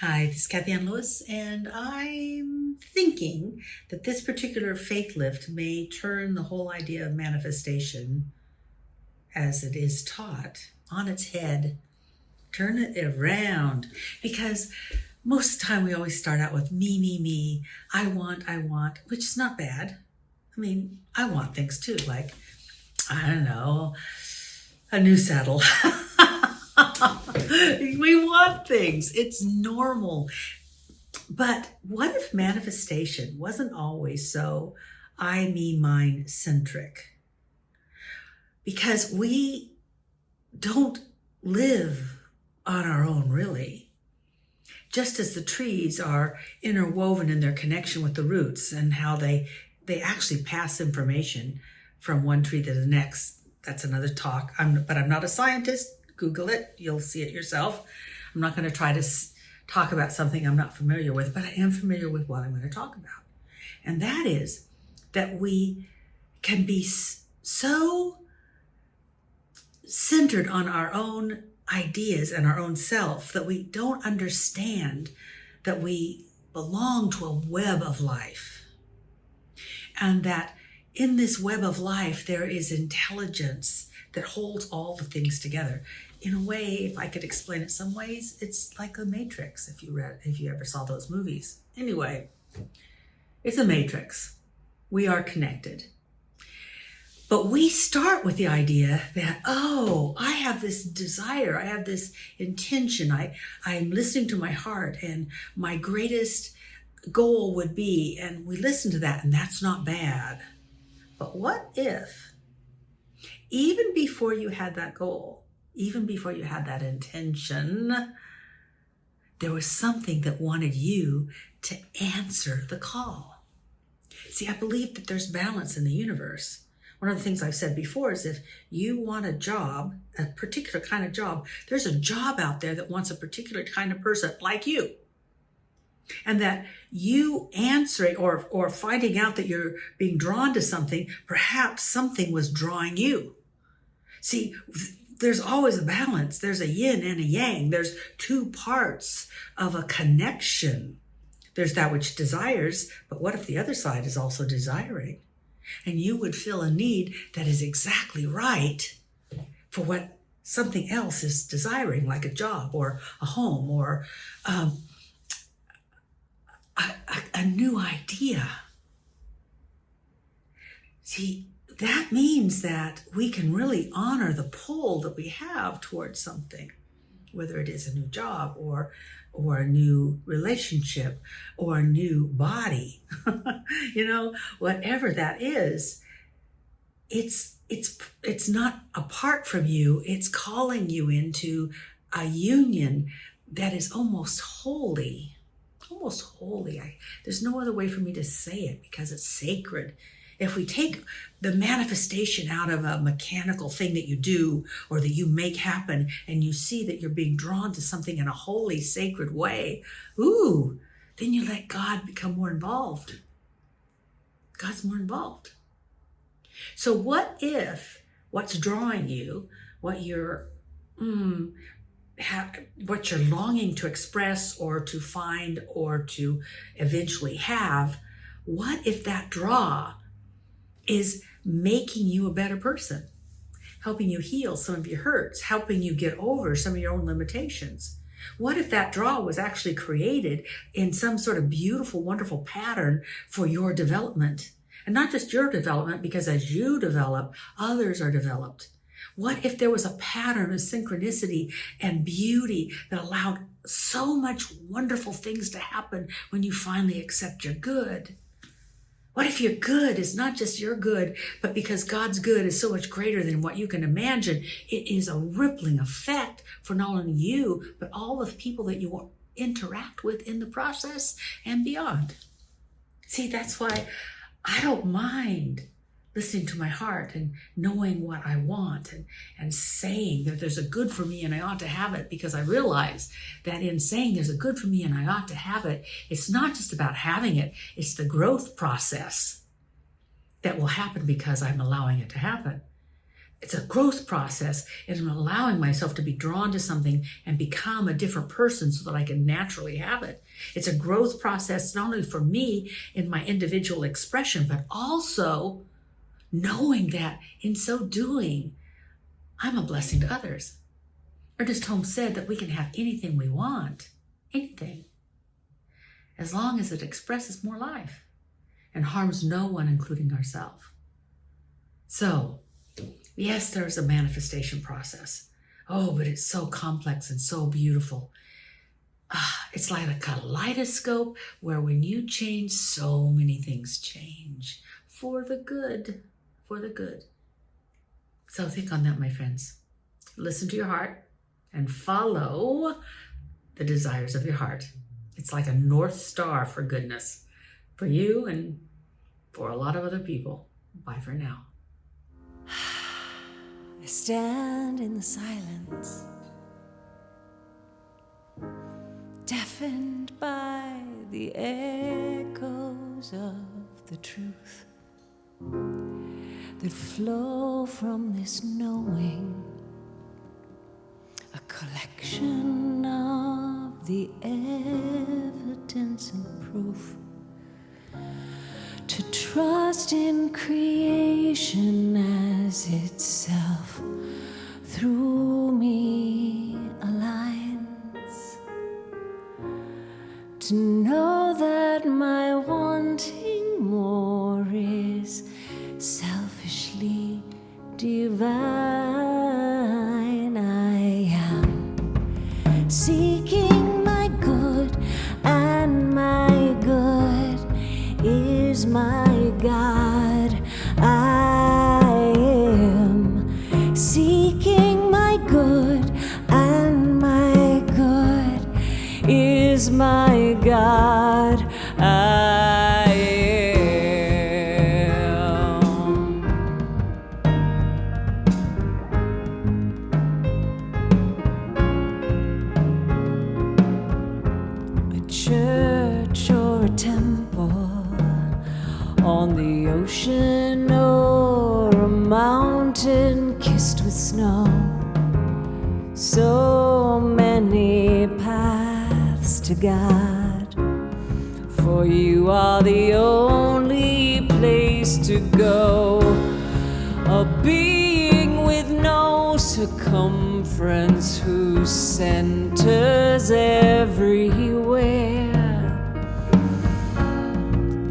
Hi, this is Kathianne Lewis, and I'm thinking that this particular faith lift may turn the whole idea of manifestation as it is taught on its head, turn it around. Because most of the time we always start out with me, I want, which is not bad. I mean, I want things too, like, I don't know, a new saddle. We want things. It's normal. But what if manifestation wasn't always so I, me, mine centric? Because we don't live on our own, really. Just as the trees are interwoven in their connection with the roots and how they actually pass information from one tree to the next. That's another talk. But I'm not a scientist. Google it. You'll see it yourself. I'm not going to try to talk about something I'm not familiar with, but I am familiar with what I'm going to talk about. And that is that we can be so centered on our own ideas and our own self that we don't understand that we belong to a web of life. And that in this web of life, there is intelligence that holds all the things together. In a way, if I could explain it some ways, it's like the Matrix, if you ever saw those movies. Anyway, it's a matrix. We are connected. But we start with the idea that, oh, I have this desire, I have this intention, I'm listening to my heart, and my greatest goal would be, and we listen to that, and that's not bad. But what if, even before you had that goal, even before you had that intention, there was something that wanted you to answer the call? See, I believe that there's balance in the universe. One of the things I've said before is if you want a job, a particular kind of job, there's a job out there that wants a particular kind of person like you. And that you answering or finding out that you're being drawn to something, perhaps something was drawing you. See, there's always a balance. There's a yin and a yang. There's two parts of a connection. There's that which desires, but what if the other side is also desiring? And you would feel a need that is exactly right for what something else is desiring, like a job or a home or a new idea. See, that means that we can really honor the pull that we have towards something, whether it is a new job or a new relationship or a new body, whatever that is, it's not apart from you. It's calling you into a union that is almost holy. There's no other way for me to say it because it's sacred. If we take the manifestation out of a mechanical thing that you do or that you make happen and you see that you're being drawn to something in a holy, sacred way, then you let God become more involved. God's more involved. So what if what's drawing you, what you're longing to express or to find or to eventually have, what if that draw is making you a better person, helping you heal some of your hurts, helping you get over some of your own limitations? What if that draw was actually created in some sort of beautiful, wonderful pattern for your development? And not just your development, because as you develop, others are developed. What if there was a pattern of synchronicity and beauty that allowed so much wonderful things to happen when you finally accept your good? What if your good is not just your good, but because God's good is so much greater than what you can imagine, it is a rippling effect for not only you, but all the people that you will interact with in the process and beyond. See, that's why I don't mind listening to my heart and knowing what I want and saying that there's a good for me and I ought to have it, because I realize that in saying there's a good for me and I ought to have it, it's not just about having it, it's the growth process that will happen because I'm allowing it to happen. It's a growth process, and I'm allowing myself to be drawn to something and become a different person so that I can naturally have it. It's a growth process not only for me in my individual expression, but also knowing that in so doing, I'm a blessing to others. Ernest Holmes said that we can have anything we want, anything, as long as it expresses more life and harms no one, including ourselves. So, yes, there's a manifestation process. Oh, but it's so complex and so beautiful. It's like a kaleidoscope where when you change, so many things change for the good, for the good. So think on that, my friends. Listen to your heart and follow the desires of your heart. It's like a North Star for goodness, for you and for a lot of other people. Bye for now. I stand in the silence, deafened by the echoes of the truth that flow from this knowing, a collection of the evidence and proof, to trust in creation as itself through me aligns, to know that my wanting more is selfishly divine. I am seeking my good, and my good is my God. I am seeking my good, and my good is my God. I am a church or a temple on the ocean or a mountain kissed with snow. So many paths to God, for you are the only place to go. A being with no circumference who centers everywhere,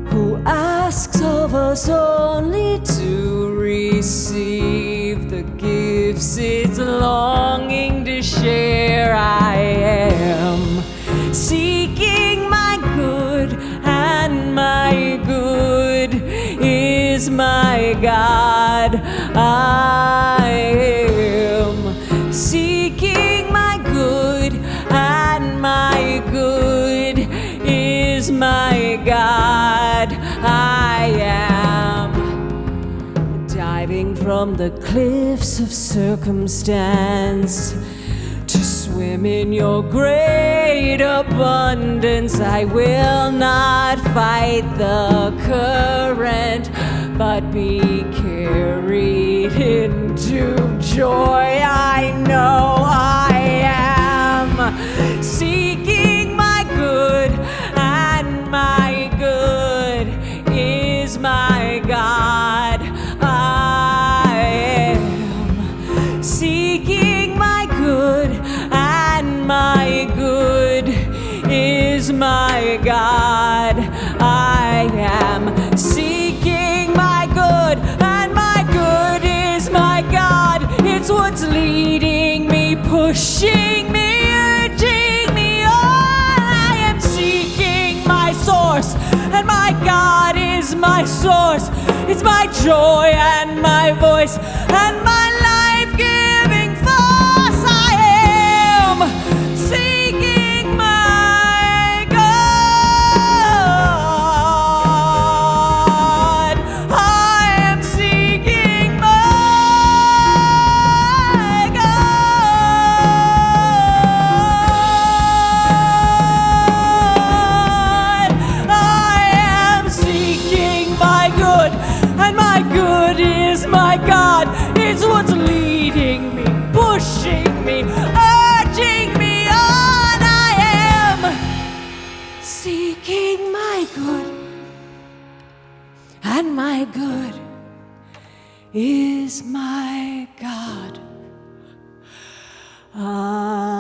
who asks of us only to receive the gifts it's longing to share. I am seeking my good, and my good is my God. I am seeking my good, and my good is my God. I am diving from the cliffs of circumstance to swim in your great abundance. I will not fight the current, but be carried into joy. I know I am seeking my good, and my good is my God. I am seeking my good, and my good is my God. I am seeking my good, and my good is my God. It's what's leading me, pushing me, urging me on. I am seeking my source, and my God is my source. It's my joy and my voice and my life-giving force. I am seeking my God. I am seeking my God. I am seeking my good, and my good is my God. It's what's good, and my good is my God. Amen.